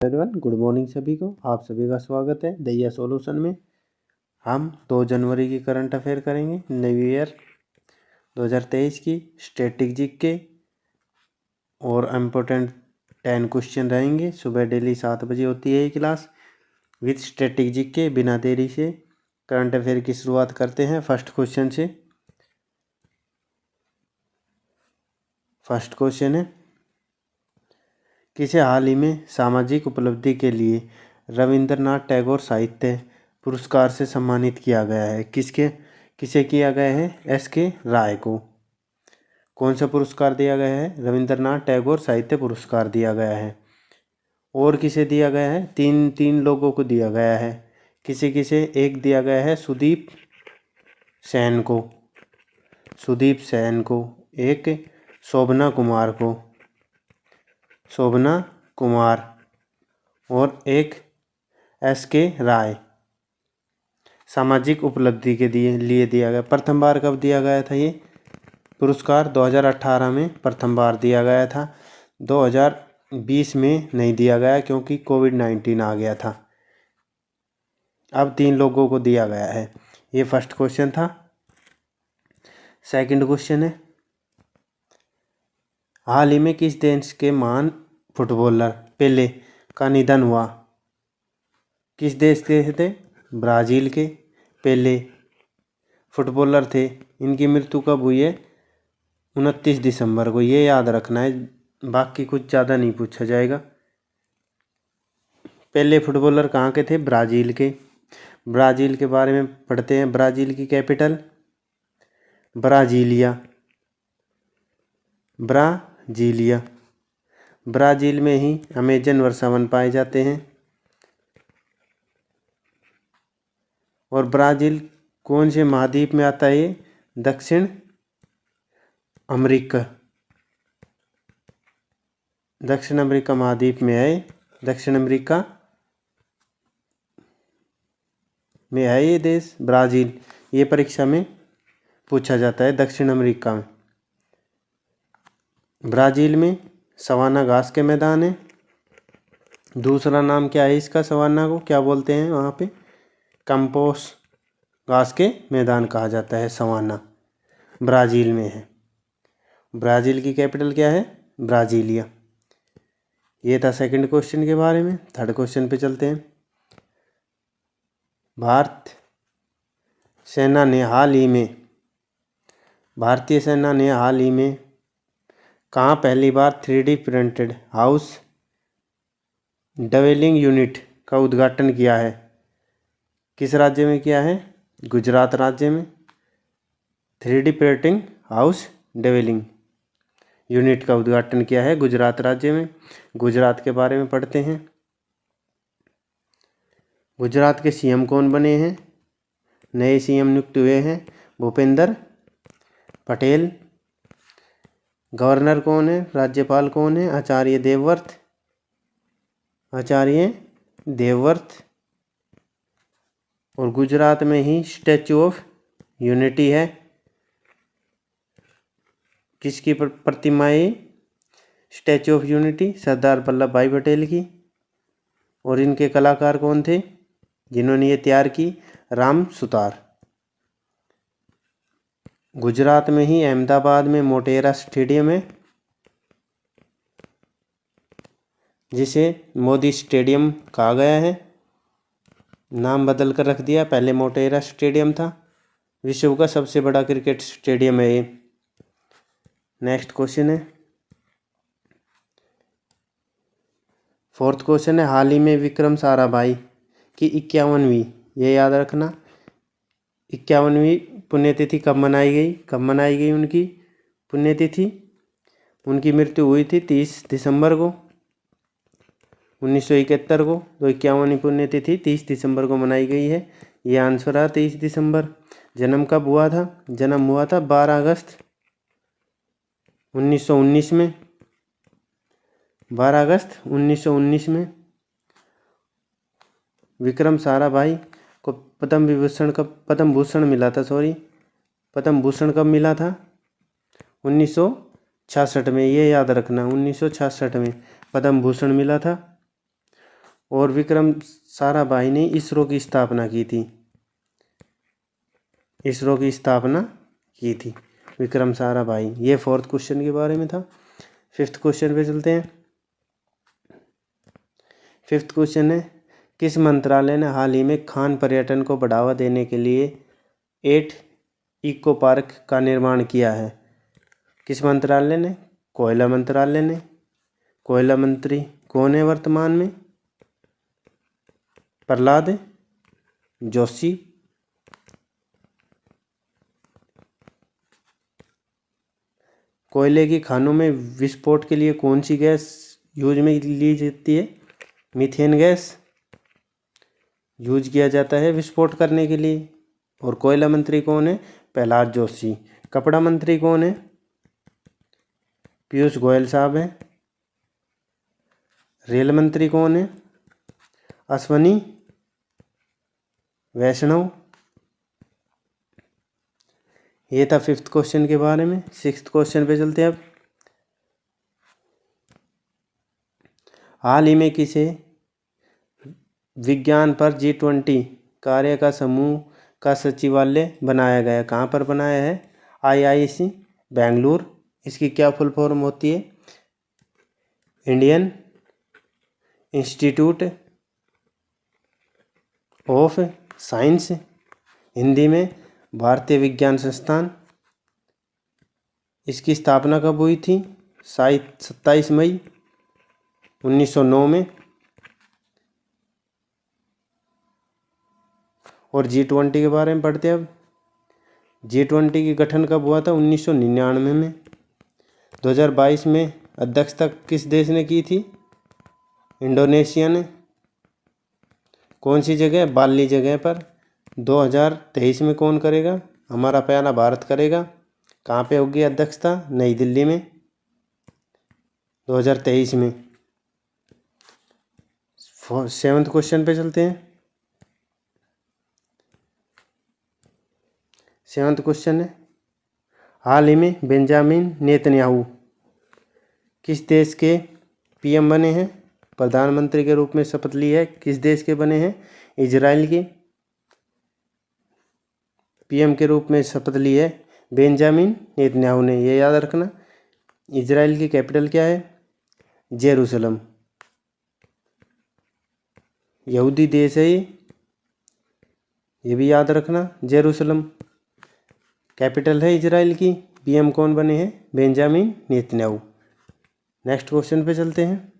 Everyone, good morning सभी को। आप सभी का स्वागत है दैया सॉल्यूशन में। हम 2 जनवरी की करंट अफेयर करेंगे, न्यू ईयर 2023 की स्टैटिक जीके और इम्पोर्टेंट 10 क्वेश्चन रहेंगे। सुबह डेली 7 बजे होती है ये क्लास विथ स्टैटिक जीके। बिना देरी से करंट अफेयर की शुरुआत करते हैं फर्स्ट क्वेश्चन से। फर्स्ट क्वेश्चन है, किसे हाल ही में सामाजिक उपलब्धि के लिए रविंद्रनाथ टैगोर साहित्य पुरस्कार से सम्मानित किया गया है? किसे किया गया है? एस.के. राय को। कौन सा पुरस्कार दिया गया है? रविंद्रनाथ टैगोर साहित्य पुरस्कार दिया गया है। और किसे दिया गया है? तीन लोगों को दिया गया है। किसे किसे? एक दिया गया है सुदीप सेन को, एक शोभना कुमार और एक एस.के. राय। सामाजिक उपलब्धि के लिए दिया गया। प्रथम बार कब दिया गया था ये पुरस्कार? 2018 में प्रथम बार दिया गया था। 2020 में नहीं दिया गया क्योंकि कोविड-19 आ गया था। अब 3 लोगों को दिया गया है। ये फर्स्ट क्वेश्चन था। सेकंड क्वेश्चन है, हाल ही में किस देश के महान फुटबॉलर पेले का निधन हुआ? किस देश के थे? ब्राज़ील के पेले फुटबॉलर थे। इनकी मृत्यु कब हुई है? 29 दिसंबर को। ये याद रखना है, बाकी कुछ ज़्यादा नहीं पूछा जाएगा। पेले फुटबॉलर कहाँ के थे? ब्राज़ील के। ब्राज़ील के बारे में पढ़ते हैं। ब्राज़ील की कैपिटल ब्राज़ीलिया। ब्राज़ील में ही अमेजन वर्षावन पाए जाते हैं। और ब्राज़ील कौन से महाद्वीप में आता है? ये दक्षिण अमेरिका महाद्वीप में है। दक्षिण अमेरिका में है ये देश ब्राज़ील। ये परीक्षा में पूछा जाता है। दक्षिण अमेरिका में ब्राज़ील में सवाना घास के मैदान है। दूसरा नाम क्या है इसका? सवाना को क्या बोलते हैं वहाँ पे? कंपोस घास के मैदान कहा जाता है। सवाना ब्राज़ील में है। ब्राज़ील की कैपिटल क्या है? ब्राज़ीलिया। ये था सेकंड क्वेश्चन के बारे में। थर्ड क्वेश्चन पे चलते हैं। भारतीय सेना ने हाल ही में कहाँ पहली बार 3D printed house dwelling unit का उद्घाटन किया है? किस राज्य में किया है? गुजरात राज्य में 3D printing house dwelling unit का उद्घाटन किया है गुजरात राज्य में। गुजरात के बारे में पढ़ते हैं। गुजरात के सीएम कौन बने हैं? नए सीएम नियुक्त हुए हैं भूपेंद्र पटेल। गवर्नर कौन है? राज्यपाल कौन है? आचार्य देवव्रत। और गुजरात में ही स्टैचू ऑफ यूनिटी है। किसकी प्रतिमा है? Statue of unity Sardar Vallabh भाई पटेल की। और इनके कलाकार कौन थे जिन्होंने ये तैयार की? राम सुतार। गुजरात में ही अहमदाबाद में मोटेरा स्टेडियम है, जिसे मोदी स्टेडियम कहा गया है। नाम बदल कर रख दिया, पहले मोटेरा स्टेडियम था। विश्व का सबसे बड़ा क्रिकेट स्टेडियम है ये। नेक्स्ट क्वेश्चन है, फोर्थ क्वेश्चन है, हाल ही में विक्रम साराभाई की 51वीं, ये याद रखना, 51वीं पुण्यतिथि कब मनाई गई? उनकी पुण्यतिथि, उनकी मृत्यु हुई थी 30 दिसंबर को 1971 को। तो 51वीं पुण्यतिथि 30 दिसंबर को मनाई गई है। ये आंसर है 30 दिसंबर। जन्म कब हुआ था? जन्म हुआ था 12 अगस्त 1919 में। 12 अगस्त 1919 में विक्रम साराभाई को पद्म भूषण मिला था। पद्म भूषण कब मिला था? 1966 में। ये याद रखना, 1966 में पद्म भूषण मिला था। और विक्रम साराभाई ने इसरो की स्थापना की थी? इसरो की स्थापना की थी विक्रम साराभाई। ये 4th क्वेश्चन के बारे में था। 5th क्वेश्चन पे चलते हैं। 5th क्वेश्चन है, किस मंत्रालय ने हाल ही में खान पर्यटन को बढ़ावा देने के लिए 8 इको पार्क का निर्माण किया है? किस मंत्रालय ने? कोयला मंत्रालय ने। कोयला मंत्री कौन है वर्तमान में? प्रहलाद जोशी। कोयले की खानों में विस्फोट के लिए कौन सी गैस यूज में ली जाती है? मीथेन गैस यूज किया जाता है विस्फोट करने के लिए। और कोयला मंत्री कौन है? प्रहलाद जोशी। कपड़ा मंत्री कौन है? पीयूष गोयल साहब हैं। रेल मंत्री कौन है? अश्वनी वैष्णव। ये था 5th क्वेश्चन के बारे में। 6th क्वेश्चन पे चलते हैं अब। हाल ही में किसे विज्ञान पर G20 कार्य का समूह का सचिवालय बनाया गया? कहाँ पर बनाया है? IISc बेंगलुरु। इसकी क्या फुल फॉर्म होती है? Indian institute of science, Hindi में भारतीय विज्ञान संस्थान। इसकी स्थापना कब हुई थी? 27 मई 1909 में। और G20 के बारे में पढ़ते हैं अब। G20 की गठन कब हुआ था? 1999 में। 2022 में अध्यक्षता किस देश ने की थी? इंडोनेशिया ने। कौन सी जगह? बाली जगह पर। 2023 में कौन करेगा? हमारा प्यारा भारत करेगा। कहाँ पे होगी अध्यक्षता? नई दिल्ली में 2023 में। 7th क्वेश्चन पे चलते हैं। 7th क्वेश्चन है, हाल ही में बेंजामिन नेतन्याहू किस देश के PM बने हैं? प्रधानमंत्री के रूप में शपथ ली है। किस देश के बने हैं? इजराइल के। PM के रूप में शपथ ली है बेंजामिन नेतन्याहू ने, ये याद रखना। इजराइल की कैपिटल क्या है? जेरूसलम। यहूदी देश है ये भी याद रखना। जेरूसलम कैपिटल है इजराइल की। PM कौन बने हैं? Benjamin Netanyahu. नेक्स्ट क्वेश्चन पे चलते हैं।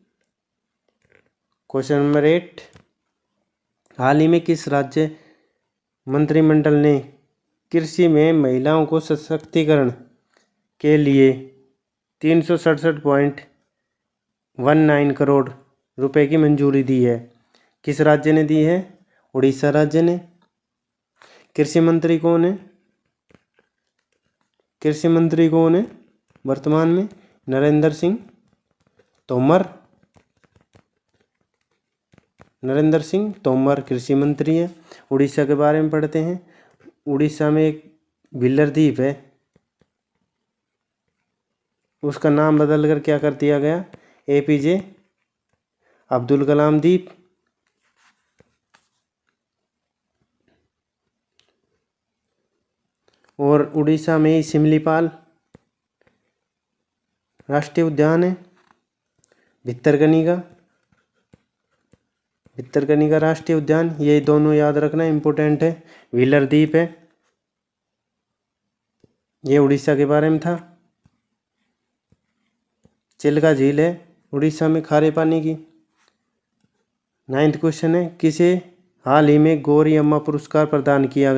क्वेश्चन नंबर 8, हाल ही में किस राज्य मंत्रिमंडल ने कृषि में महिलाओं को सशक्तिकरण के लिए 367.19 करोड़ रुपए की मंजूरी दी है? किस राज्य ने दी है? उड़ीसा राज्य ने। कृषि मंत्री कौन है? कृषि मंत्री कौन है वर्तमान में? नरेंद्र सिंह तोमर। नरेंद्र सिंह तोमर कृषि मंत्री है। उड़ीसा के बारे में पढ़ते हैं। उड़ीसा में एक व्हीलर द्वीप है, उसका नाम बदलकर क्या कर दिया गया? APJ अब्दुल कलाम द्वीप। और उड़ीसा में ही सिमलीपाल राष्ट्रीय उद्यान है। भितरकनिका राष्ट्रीय उद्यान, ये दोनों याद रखना इम्पोर्टेंट है। व्हीलर द्वीप है। ये उड़ीसा के बारे में था। चिल्का झील है उड़ीसा में खारे पानी की। 9th क्वेश्चन है, किसे हाल ही में गौरी अम्मा पुरस्कार प्रदान किया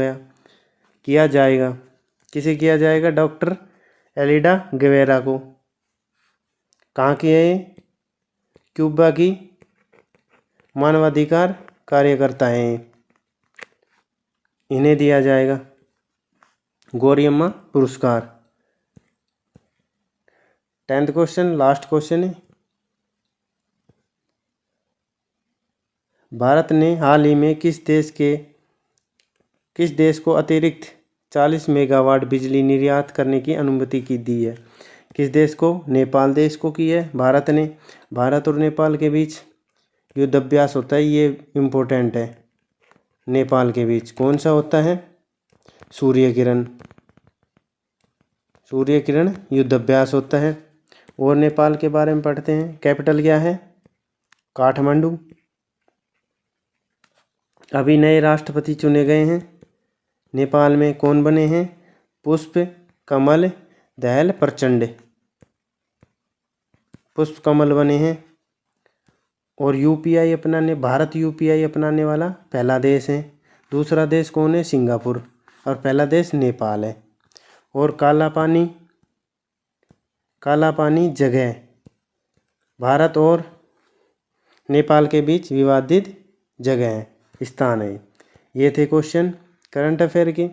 जाएगा? किसे किया जाएगा? डॉक्टर एलिडा गेवेरा को। कहाँ की है ये? क्यूबा की मानवाधिकार कार्यकर्ता हैं, इन्हें दिया जाएगा गौरी अम्मा पुरस्कार। 10th क्वेश्चन लास्ट क्वेश्चन है, भारत ने हाल ही में किस देश को अतिरिक्त 40 मेगावाट बिजली निर्यात करने की अनुमति दी है? किस देश को? नेपाल देश को की है भारत ने। भारत और नेपाल के बीच युद्धाभ्यास होता है, ये इम्पोर्टेंट है। नेपाल के बीच कौन सा होता है? सूर्य किरण, सूर्य किरण युद्धाभ्यास होता है। और नेपाल के बारे में पढ़ते हैं। कैपिटल क्या है? काठमांडू। अभी नए राष्ट्रपति चुने गए हैं नेपाल में, कौन बने हैं? पुष्प कमल दहल प्रचंड, पुष्प कमल बने हैं। और यूपीआई अपनाने, भारत यूपीआई अपनाने वाला पहला देश है। दूसरा देश कौन है? सिंगापुर। और पहला देश नेपाल है। और काला पानी जगह भारत और नेपाल के बीच विवादित जगह है, स्थान है। ये थे क्वेश्चन करंट अफेयर के।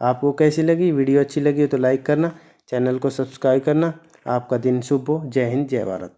आपको कैसी लगी वीडियो? अच्छी लगी तो लाइक करना, चैनल को सब्सक्राइब करना। आपका दिन शुभ हो। जय हिंद, जय भारत।